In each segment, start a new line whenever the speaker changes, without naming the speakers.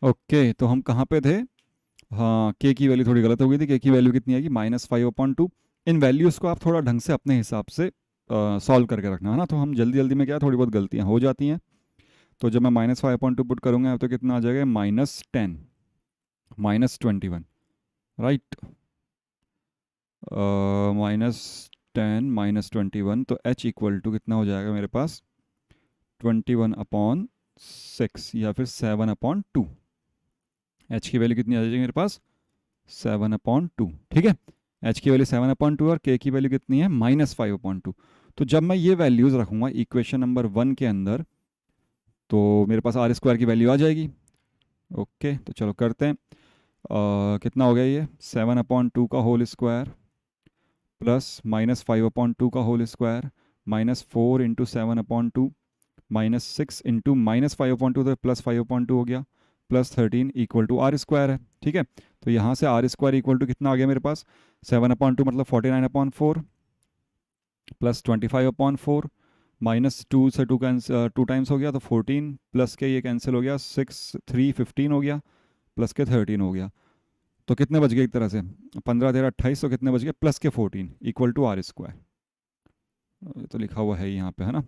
Okay, तो हम कहाँ पे थे? हाँ, के की वैल्यू थोड़ी गलत हो गई थी। के की वैल्यू कितनी आएगी? -5/2। इन वैल्यूज़ को आप थोड़ा ढंग से अपने हिसाब से सॉल्व करके रखना है ना। तो हम जल्दी जल्दी में क्या, थोड़ी बहुत गलतियाँ हो जाती हैं। तो जब मैं -5/2 पुट करूँगा तो कितना आ जाएगा? -10 -21, राइट। -10 -21, तो h इक्वल टू कितना हो जाएगा मेरे पास? 21/6 या फिर 7/2। h की वैल्यू कितनी आ जाएगी मेरे पास? 7/2। ठीक है, h की वैल्यू 7/2 और k की वैल्यू कितनी है? -5/2। तो जब मैं ये वैल्यूज़ रखूँगा इक्वेशन नंबर 1 के अंदर, तो मेरे पास आर स्क्वायर की वैल्यू आ जाएगी। ओके, तो चलो करते हैं। कितना हो गया ये? 7/2 का होल स्क्वायर प्लस -5/2 का होल स्क्वायर -4 × 7/2 -6 इंटू -5/2, तो +5/2 हो गया, +13 इक्वल टू आर स्क्वायर है। ठीक है, तो यहाँ से आर स्क्वायर इक्वल टू कितना आ गया मेरे पास? 7/2 मतलब 49/4 प्लस 25/4 -2 से 2 टाइम्स हो गया तो 14, प्लस के ये कैंसिल हो गया, 6 3 15 हो गया, प्लस के 13 हो गया। तो कितने बच गए एक तरह से? 15 13 28, तो कितने बच गए? प्लस के 14 इक्वल टू आर स्क्वायर। तो लिखा हुआ है यहाँ पे, है ना।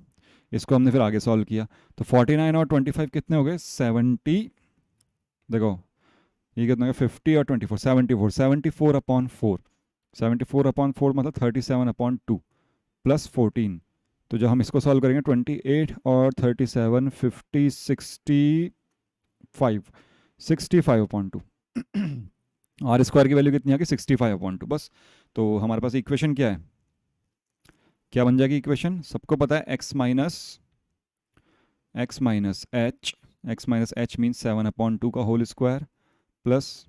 इसको हमने फिर आगे सॉल्व किया, तो 49 और 25 कितने हो गए? 70। देखो ये कितना हो गया? 50 और 24 74, 74/4, 74/4 मतलब 37/2 प्लस 14। तो जब हम इसको सॉल्व करेंगे 28 और 37 50 65 65/2। आर स्क्वायर की वैल्यू कितनी आ गई? 65/2 बस। तो हमारे पास इक्वेशन क्या है? क्या बन जाएगी इक्वेशन? सबको पता है x माइनस एच मीन्स 7/2 का whole square plus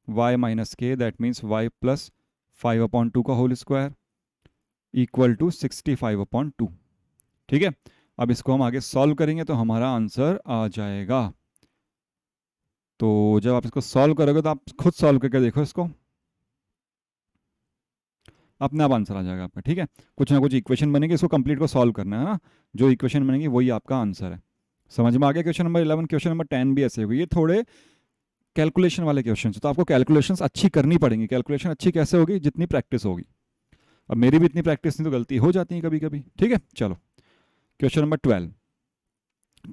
y minus K, that means y plus 5/2 का होल स्क्वायर इक्वल टू 65/2। ठीक है, अब इसको हम आगे सॉल्व करेंगे तो हमारा आंसर आ जाएगा। तो जब आप इसको सॉल्व करोगे तो आप खुद सॉल्व करके देखो इसको, अपने आप आंसर आ जाएगा आपका। ठीक है, कुछ ना कुछ इक्वेशन बनेगी, इसको कंप्लीट को सॉल्व करना है ना। जो इक्वेशन बनेगी वही आपका आंसर है। समझ में आ गया? क्वेश्चन नंबर 11, क्वेश्चन नंबर 10 भी ऐसे हुई। ये थोड़े कैलकुलेशन वाले क्वेश्चन, तो आपको कैलकुलेशंस अच्छी करनी पड़ेंगी। कैलकुलेशन अच्छी कैसे होगी? जितनी प्रैक्टिस होगी। अब मेरी भी इतनी प्रैक्टिस नहीं, तो गलती हो जाती है कभी कभी। ठीक है, चलो क्वेश्चन नंबर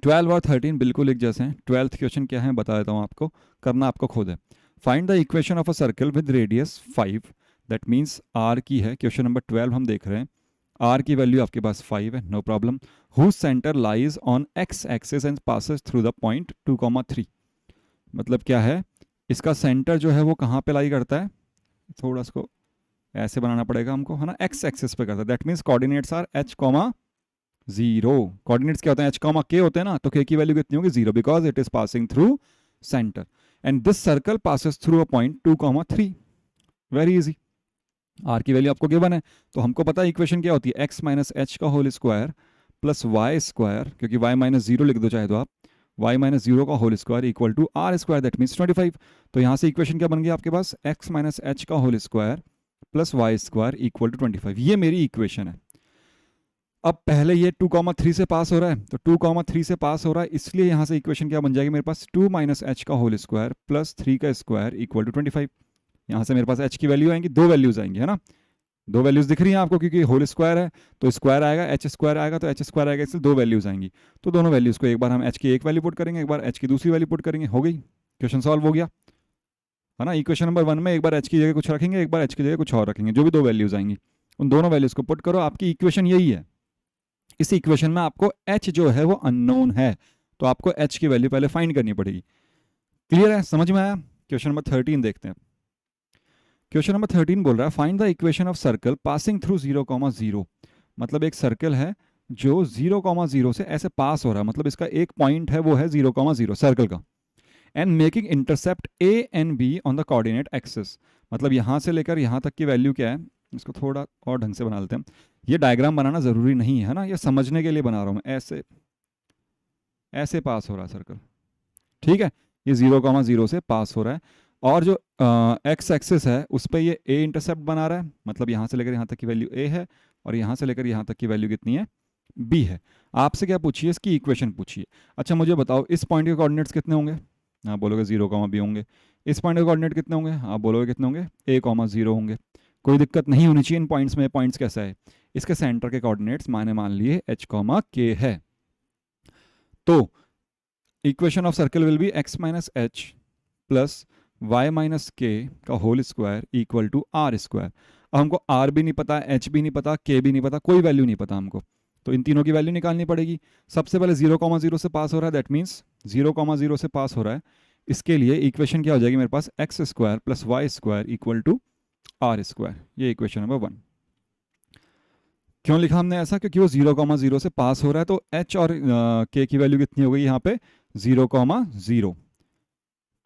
12 और 13 बिल्कुल एक जैसे हैं। 12th क्वेश्चन क्या है बता देता हूँ आपको, करना आपको खुद है। Find the equation of a circle with radius 5, that means R की है। क्वेश्चन नंबर 12 हम देख रहे हैं, आर की वैल्यू आपके पास 5 है, no problem. Whose centre lies on X axis and passes through the point 2,3। मतलब क्या है? इसका सेंटर जो है वो कहाँ पे लाई करता है? थोड़ा इसको ऐसे बनाना पड़ेगा हमको, है ना। एक्स एक्सिस पे करता है, that means coordinates are h,0। Coordinates क्या होते हैं? h,k होते हैं ना। तो k की वैल्यू कितनी होगी? 0, because it is passing through centre and this circle passes through a point 2,3। Very easy. R की वैल्यू आपको गिवन है, तो हमको पता है इक्वेशन क्या होती है? x माइनस एच का whole square plus Y square, क्योंकि y माइनस 0 लिख दो चाहे तो आप, y माइनस 0 का whole square equal to R square, that means 25। तो यहाँ से इक्वेशन क्या बन गया आपके पास? x माइनस एच का whole square plus Y square equal to 25। ये मेरी इक्वेशन है। अब पहले ये 2,3 से पास हो रहा है, तो 2,3 से पास हो रहा है, इसलिए यहाँ से इक्वेशन क्या बन जाएगी मेरे पास? 2 माइनस एच का होल स्क्वायर प्लस 3 का स्क्वायर इक्वल टू 25। यहाँ से मेरे पास h की वैल्यू आएंगी, दो वैल्यूज आएंगी, है ना। दो वैल्यूज दिख रही हैं आपको, क्योंकि होल स्क्वायर है तो स्क्वायर आएगा, एच स्क्वायर आएगा तो एच स्क्वायर आएगा, इसलिए दो वैल्यूज आएंगी। तो दोनों वैल्यूज को एक बार हम एच की एक वैल्यू पुट करेंगे, एक बार एच की दूसरी वैल्यू पुट करेंगे, हो गई, क्वेश्चन सॉल्व हो गया, है ना। इक्वेशन नंबर 1 में एक बार एच की जगह कुछ रखेंगे, एक बार एच की जगह कुछ और रखेंगे, जो भी दो वैल्यूज आएंगी उन दोनों वैल्यूज को पुट करो, आपकी इक्वेशन यही है। इस इक्वेशन में आपको h जो है वो अननोन है, तो आपको h की वैल्यू पहले फाइंड करनी पड़ेगी। क्लियर है? समझ में आया? क्वेश्चन नंबर 13 देखते हैं। क्वेश्चन नंबर 13 बोल रहा है find the equation of circle passing through 0,0। मतलब एक सर्कल है जो 0,0 से ऐसे पास हो रहा है, मतलब इसका एक पॉइंट है वो है 0,0 सर्कल का, and making intercept A and be on the coordinate axis. मतलब यहाँ से लेकर यहाँ तक की वैल्यू क्या है? इसको थोड़ा और ढंग से बना लेते हैं। ये डायग्राम बनाना ज़रूरी नहीं है ना, ये समझने के लिए बना रहा हूँ मैं। ऐसे ऐसे पास हो रहा है सर्कल, ठीक है। ये 0,0 से पास हो रहा है, और जो एक्स एक्सिस है उस पर ये ए इंटरसेप्ट बना रहा है, मतलब यहाँ से लेकर यहाँ तक की वैल्यू ए है, और यहाँ से लेकर यहाँ तक की वैल्यू कितनी है? बी है। आपसे क्या पूछिए? इसकी इक्वेशन पूछिए। अच्छा मुझे बताओ, इस पॉइंट के कोऑर्डिनेट्स कितने होंगे? आप बोलोगे 0, होंगे। इस पॉइंट के कोऑर्डिनेट कितने होंगे, आप बोलोगे कितने होंगे, a, 0 होंगे। कोई दिक्कत नहीं होनी चाहिए इन पॉइंट्स में। पॉइंट्स कैसा है, इसके सेंटर के कोऑर्डिनेट्स मान लिए h, k है। तो equation of circle will be x minus H plus Y minus K का whole square equal to R square. अब हमको r भी नहीं पता, h भी नहीं पता, k भी नहीं पता, कोई वैल्यू नहीं पता हमको, तो इन तीनों की वैल्यू निकालनी पड़ेगी। सबसे पहले 0, 0 से पास हो रहा है, दैट मीन्स 0, 0 से पास हो रहा है। इसके लिए इक्वेशन क्या हो जाएगी मेरे पास, X square plus Y square equal to R square. ये इक्वेशन नंबर 1। क्यों लिखा हमने ऐसा, क्योंकि वो 0, 0 से पास हो रहा है, तो h और k की वैल्यू कितनी हो गई यहाँ पे 0, 0।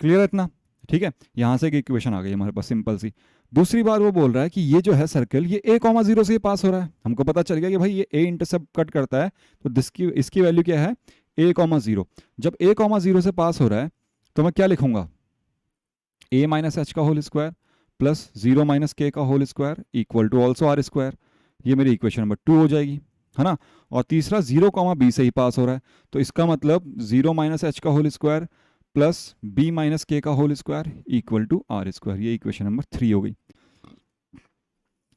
क्लियर है इतना, ठीक है। यहाँ से एक इक्वेशन आ गई हमारे पास सिंपल सी। दूसरी बात वो बोल रहा है कि ये जो है सर्कल ये a, 0 से पास हो रहा है। हमको पता चल गया कि भाई ये a इंटरसेप्ट कट करता है, तो इसकी वैल्यू क्या है a, 0। जब a, 0 से पास हो रहा है तो मैं क्या लिखूंगा, a माइनस एच का whole square plus 0 minus K का whole square equal to also R square. ये मेरी इक्वेशन नंबर 2 हो जाएगी, है ना। और तीसरा 0, b से ही पास हो रहा है, तो इसका मतलब 0 माइनस एच का whole square plus b minus K का whole square equal to R square. ये इक्वेशन नंबर 3 हो गई,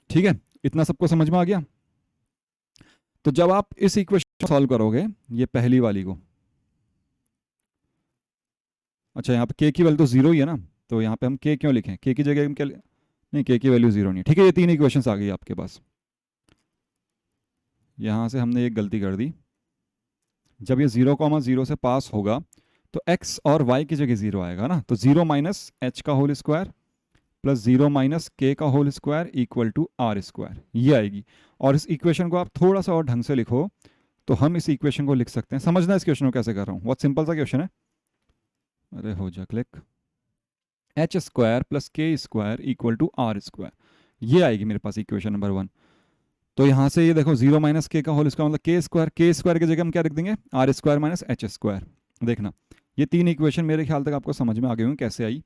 ठीक है। इतना सबको समझ में आ गया। तो जब आप इस इक्वेशन सॉल्व करोगे, ये पहली वाली को, अच्छा यहाँ पे k की वैल्यू तो 0 ही है ना, तो यहाँ पे हम k क्यों लिखें, k की जगह हम क्या नहीं, k की वैल्यू 0 नहीं है, ठीक है। ये 3 इक्वेशंस आ गई आपके पास। यहाँ से हमने एक गलती कर दी, जब ये 0, 0 से पास होगा तो x और y की जगह 0 आएगा ना, तो 0 माइनस एच का whole square plus 0 minus K का whole square equal to R square, ये आएगी। और इस इक्वेशन को आप थोड़ा सा और ढंग से लिखो तो हम इस इक्वेशन को लिख सकते हैं। समझना इस क्वेश्चन को कैसे कर रहा हूँ, बहुत सिंपल सा क्वेश्चन है। अरे हो जा click, H square plus K square equal to R square, ये आएगी मेरे पास इक्वेशन नंबर 1। तो यहाँ से ये देखो 0 माइनस के का होल स्क्वायर मतलब के स्क्वायर की जगह हम क्या रख देंगे, R square minus H square. देखना ये 3 इक्वेशन मेरे ख्याल तक आपको समझ में आ गए होंगे कैसे आई।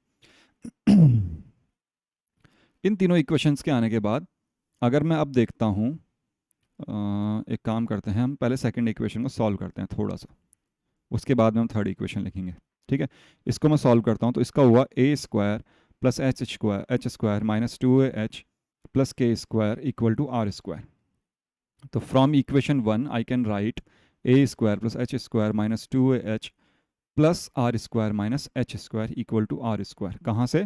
इन तीनों इक्वेशंस के आने के बाद अगर मैं अब देखता हूँ, एक काम करते हैं, हम पहले सेकंड इक्वेशन को सॉल्व करते हैं थोड़ा सा, उसके बाद में हम थर्ड इक्वेशन लिखेंगे, ठीक है। इसको मैं सॉल्व करता हूँ, तो इसका हुआ A square plus H square minus 2ah plus K square equal to R square. तो from equation 1 I can write A square plus H square minus 2ah plus R square minus H square equal to R square. कहाँ से,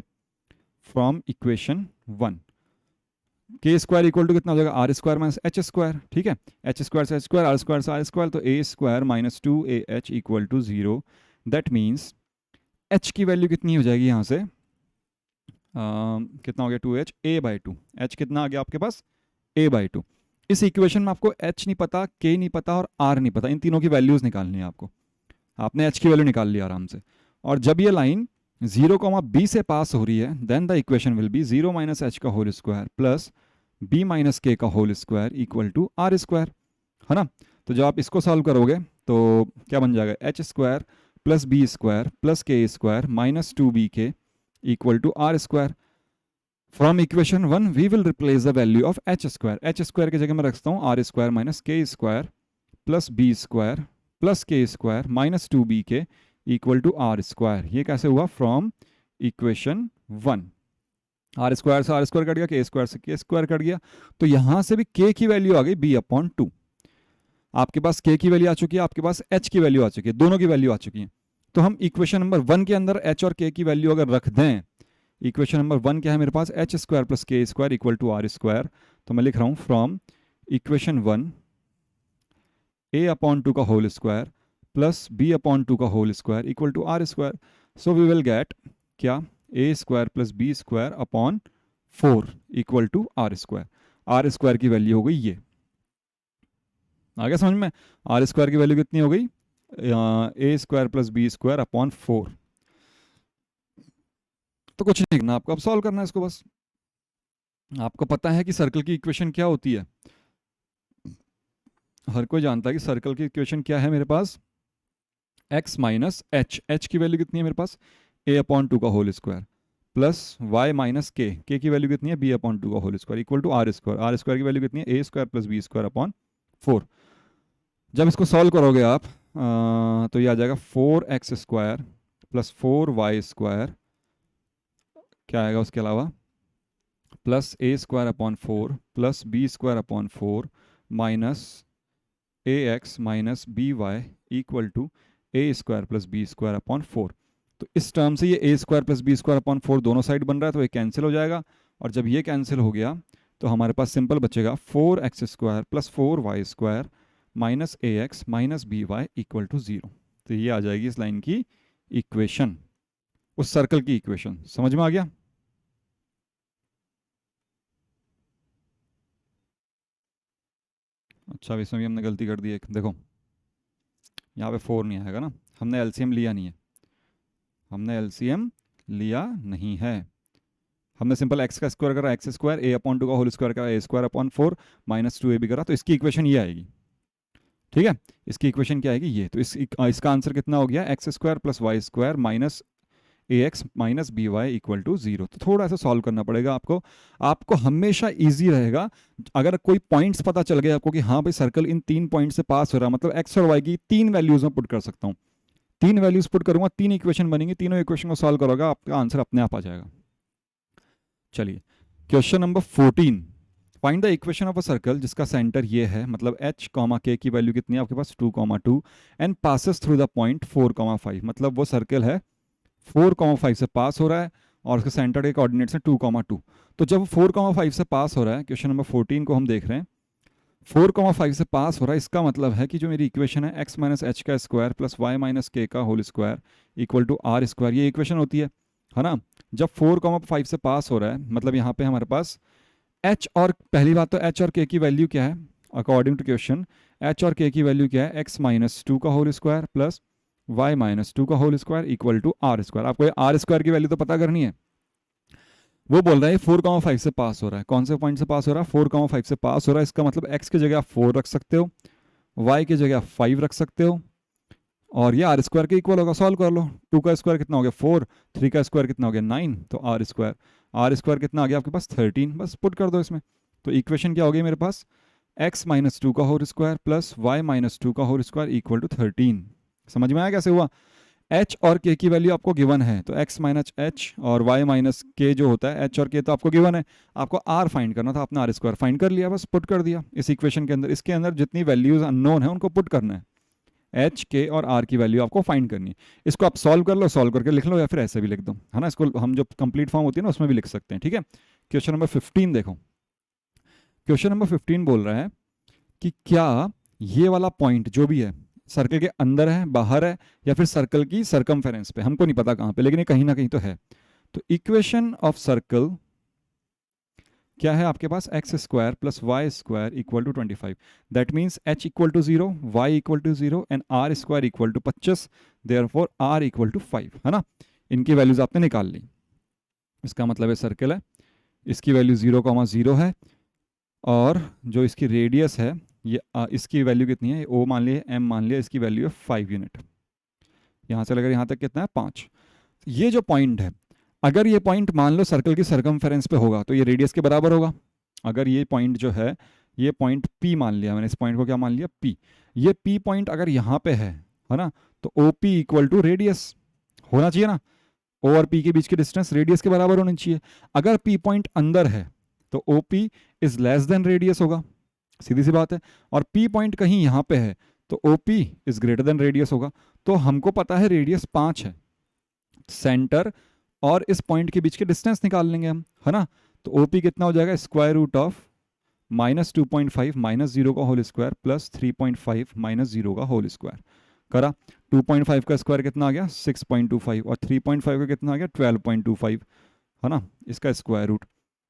from equation 1। के square equal to कितना हो जाएगा, R square minus H square, ठीक है। H square से H square, R square से आर स्क्वायर, तो A square minus 2ah equal to 0। That means H की वैल्यू कितनी हो जाएगी यहाँ से, कितना हो गया 2h, a/2। h कितना आ गया आपके पास, a/2। इस इक्वेशन में आपको h नहीं पता, k नहीं पता और r नहीं पता, इन तीनों की वैल्यूज निकालनी है आपको। आपने h की वैल्यू निकाल ली आराम से। और जब ये लाइन 0, b से पास हो रही है, then the equation will be 0 minus H का whole square plus b minus K का whole square equal to R square, है ना। तो जब आप इसको सॉल्व करोगे तो क्या बन जाएगा, H square plus B square plus K square minus 2bk equal to r square. From equation 1 we will replace the value of h square. h square की जगह मैं रखता हूँ r square minus k square plus b square plus k square minus 2bk equal to r square. ये कैसे हुआ, from equation 1। r square से r square cut गया, k square से k square कट गया, तो यहाँ से भी k की वैल्यू आ गई b/2। आपके पास k की वैल्यू आ चुकी है, आपके पास h की वैल्यू आ चुकी है, दोनों की वैल्यू आ चुकी है। तो हम इक्वेशन नंबर 1 के अंदर h और k की वैल्यू अगर रख दें, इक्वेशन नंबर 1 क्या है मेरे पास, H square plus K square equal to R square. तो मैं लिख रहा हूँ फ्रॉम इक्वेशन 1 a/2 का होल स्क्वायर प्लस b/2 का whole square equal to R square. So we will get क्या, a square plus B square upon 4 equal to R square. R square की value हो गई ये, आ गया समझ में। आर स्क्वायर की वैल्यू कितनी हो गई, a square plus B square upon 4। तो कुछ नहीं करना आपको, अब सॉल्व करना है इसको बस। आपको पता है कि सर्कल की इक्वेशन क्या होती है, हर कोई जानता है कि सर्कल की इक्वेशन क्या है मेरे पास, x माइनस एच, एच की वैल्यू कितनी है मेरे पास, a/2 का whole square plus y minus K, K की वैल्यू कितनी है b/2 का whole square equal to R square. R square की वैल्यू कितनी है, a square plus B square upon 4। जब इसको सॉल्व करोगे आप तो ये आ जाएगा 4x स्क्वायर प्लस 4y² क्या आएगा उसके अलावा, plus a² plus b² minus ax minus by equal to a² plus b² तो इस टर्म से ये a² प्लस b² दोनों साइड बन रहा है, तो ये कैंसिल हो जाएगा। और जब ये कैंसिल हो गया तो हमारे पास सिंपल बचेगा 4x² plus 4y² minus ax minus by equal to 0। तो ये आ जाएगी इस लाइन की इक्वेशन, उस सर्कल की इक्वेशन। समझ में आ गया? अच्छा, अब इसमें भी हमने गलती कर दी एक, देखो यहाँ पे 4 नहीं आएगा ना, हमने एलसीएम लिया नहीं है, हमने एलसीएम लिया नहीं है, हमने सिंपल x का स्क्वायर करा x स्क्वायर, a/2 का होल स्क्वायर करा a²/4 माइनस 2ab करा, तो इसकी इक्वेशन ये आएगी। ठीक है, इसकी इक्वेशन क्या आएगी ये, तो इसका आंसर कितना हो गया, x² plus y² minus ax minus by equal to 0। तो थोड़ा सा सॉल्व करना पड़ेगा आपको, आपको हमेशा इजी रहेगा अगर कोई पॉइंट्स पता चल गए आपको कि हाँ भाई सर्कल इन 3 पॉइंट से पास हो रहा है, मतलब x और y की 3 वैल्यूज में पुट कर सकता हूँ, 3 वैल्यूज पुट करूंगा, 3 इक्वेशन बनेंगी, तीनों इक्वेशन को सॉल्व करोगे आपका आंसर अपने आप आ जाएगा। चलिए question number 14, find the equation of a circle जिसका सेंटर ये है, मतलब h, k की वैल्यू कितनी है आपके पास 2, and passes through the point 4, 5, मतलब वो सर्कल है 4, 5 से पास हो रहा है और उसके सेंटर के कोऑर्डिनेट्स हैं 2, 2। तो जब 4, 5 से पास हो रहा है, क्वेश्चन नंबर 14 को हम देख रहे हैं, 4, 5 से पास हो रहा है, इसका मतलब है कि जो मेरी इक्वेशन है x माइनस एच का square plus y minus K का whole square equal to r², ये इक्वेशन होती है ना। जब 4, 5 से पास हो रहा है, मतलब यहाँ पे हमारे पास h और, पहली बात तो h और k की वैल्यू क्या है अकॉर्डिंग टू क्वेश्चन, h और k की वैल्यू क्या है, x माइनस 2 का whole square plus y minus 2 का whole square equal to r²। आपको ये r² की वैल्यू तो पता करनी है। वो बोल रहा है 4, 5 से पास हो रहा है, कौन से पॉइंट से पास हो रहा है, 4, 5 से पास हो रहा है, इसका मतलब x की जगह आप 4 रख सकते हो, y की जगह आप 5 रख सकते हो, और ये r² के इक्वल होगा, सॉल्व कर लो। 2 का स्क्वायर कितना हो गया 4, 3 का स्क्वायर कितना हो गया 9, तो r² कितना आ गया आपके पास 13, बस पुट कर दो इसमें। तो इक्वेशन क्या हो गई मेरे पास, x माइनस 2 का whole square plus y minus 2 का होल स्क्वायर इक्वल टू 13। समझ में आया कैसे हुआ? h और k की वैल्यू आपको गिवन है, तो x माइनस h और y माइनस k जो होता है, h और k तो आपको गिवन है, आपको r फाइंड करना था, आपने r² फाइंड कर लिया, बस पुट कर दिया इस इक्वेशन के अंदर। इसके अंदर जितनी वैल्यूज अननोन है उनको पुट करना है, h, k और r की वैल्यू आपको फाइंड करनी है। इसको आप सॉल्व कर लो, सॉल्व करके लिख लो, या फिर ऐसे भी लिख दो, है ना, इसको हम जो कंप्लीट फॉर्म होती है ना उसमें भी लिख सकते हैं। ठीक है, क्वेश्चन नंबर 15 देखो, क्वेश्चन नंबर 15 बोल रहा है कि क्या ये वाला पॉइंट जो भी है सर्कल के अंदर है, बाहर है, या फिर सर्कल की सर्कमफेरेंस पे, हमको नहीं पता कहाँ पे, लेकिन ये कहीं ना कहीं तो है। तो इक्वेशन ऑफ सर्कल क्या है आपके पास, x² plus y² equal to 25, that means h equal to 0, y equal to 0 and r² equal to 25, therefore r equal to 5, है ना। इनकी वैल्यूज आपने निकाल ली, इसका मतलब है सर्कल है, इसकी वैल्यू 0, 0 है, और जो इसकी रेडियस है ये इसकी वैल्यू कितनी है, o मान लिया, m मान लिया, इसकी वैल्यू है 5 यूनिट, यहाँ से लेकर यहाँ तक कितना है 5। ये जो पॉइंट है, अगर ये पॉइंट मान लो सर्कल की सर्कमफेरेंस पे होगा तो ये रेडियस के बराबर होगा। अगर ये पॉइंट जो है, ये पॉइंट P मान लिया मैंने, इस पॉइंट को क्या मान लिया P, ये P पॉइंट अगर यहाँ पे है ना, तो OP इक्वल टू रेडियस होना चाहिए ना, O और P के बीच की डिस्टेंस रेडियस के बराबर होनी चाहिए। अगर P पॉइंट अंदर है तो OP is less than radius होगा, सीधी सी बात है, और P पॉइंट कहीं यहाँ पे है तो OP is greater than radius होगा। तो हमको पता है रेडियस 5 है, सेंटर और इस पॉइंट के बीच के डिस्टेंस निकाल लेंगे हम, है ना। तो OP कितना हो जाएगा, square root of minus 2.5 minus 0 का होल स्क्वायर प्लस 3.5 माइनस 0 का होल स्क्वायर करा। 2.5 का स्क्वायर कितना आ गया 6.25, और 3.5 का कितना आ गया 12.25, है ना, इसका स्क्वायर रूट,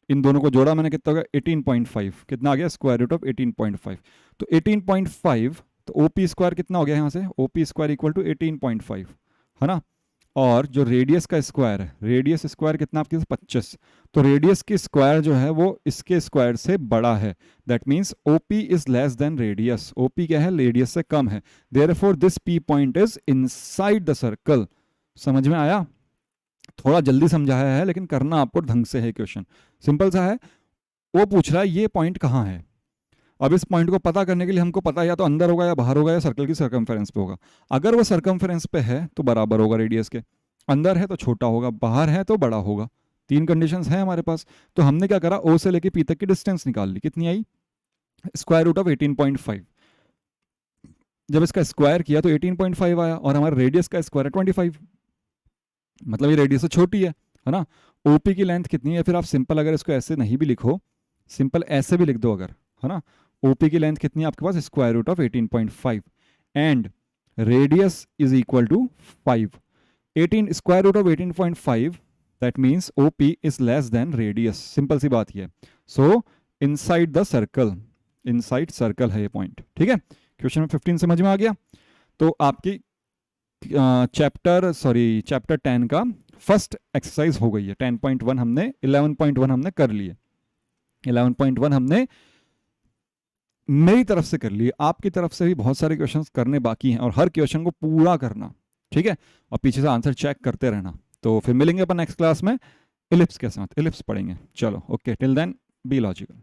इन दोनों को जोड़ा मैंने, कितना हो गया 18.5, कितना आ गया स्क्वायर रूट ऑफ 18.5, तो 18.5, तो OP स्क्वायर कितना हो गया यहाँ से, OP स्क्वायर इक्वल टू 18.5, है ना। और जो रेडियस का स्क्वायर है, रेडियस स्क्वायर कितना आपके 25, तो रेडियस की स्क्वायर जो है वो इसके स्क्वायर से बड़ा है, that means OP is less than radius, OP क्या है रेडियस से कम है, therefore this P point is inside the circle. समझ में आया? थोड़ा जल्दी समझाया है लेकिन करना आपको ढंग से है, क्वेश्चन सिंपल सा है। वो पूछ रहा है ये पॉइंट कहाँ है, अब इस पॉइंट को पता करने के लिए हमको पता है या तो अंदर होगा या बाहर होगा या सर्कल की सर्कमफेरेंस पे होगा। अगर वो सर्कमफेरेंस पे है तो बराबर होगा रेडियस के, अंदर है तो छोटा होगा, बाहर है तो बड़ा होगा। 3 कंडीशंस हैं हमारे पास। तो हमने क्या करा, ओ से लेके पी तक की डिस्टेंस निकाल ली। कितनी आई, स्क्वायर रूट ऑफ 18.5। जब इसका स्क्वायर किया तो 18.5 आया, और हमारा रेडियस का स्क्वायर है 25, मतलब ये रेडियस से छोटी है ना। ओपी की लेंथ कितनी है, फिर आप सिंपल अगर इसको ऐसे नहीं भी लिखो, सिंपल ऐसे भी लिख दो अगर, है ना। ओपी की लेंथ कितनी है आपके पास, square root of 18.5 and radius is equal to 5। 18 square root of 18.5, that means OP is less than radius. Simple सी बात ये है। So inside the circle, inside circle है ये पॉइंट, ठीक है। क्वेश्चन नंबर 15 समझ में आ गया। तो आपकी चैप्टर 10 का फर्स्ट एक्सरसाइज हो गई है। 10.1 हमने 11.1 हमने कर लिए, 11.1 हमने मेरी तरफ से कर लिए, आपकी तरफ से भी बहुत सारे क्वेश्चंस करने बाकी हैं, और हर क्वेश्चन को पूरा करना, ठीक है, और पीछे से आंसर चेक करते रहना। तो फिर मिलेंगे अपन नेक्स्ट क्लास में इलिप्स के साथ, इलिप्स पढ़ेंगे। चलो okay, till then be logical.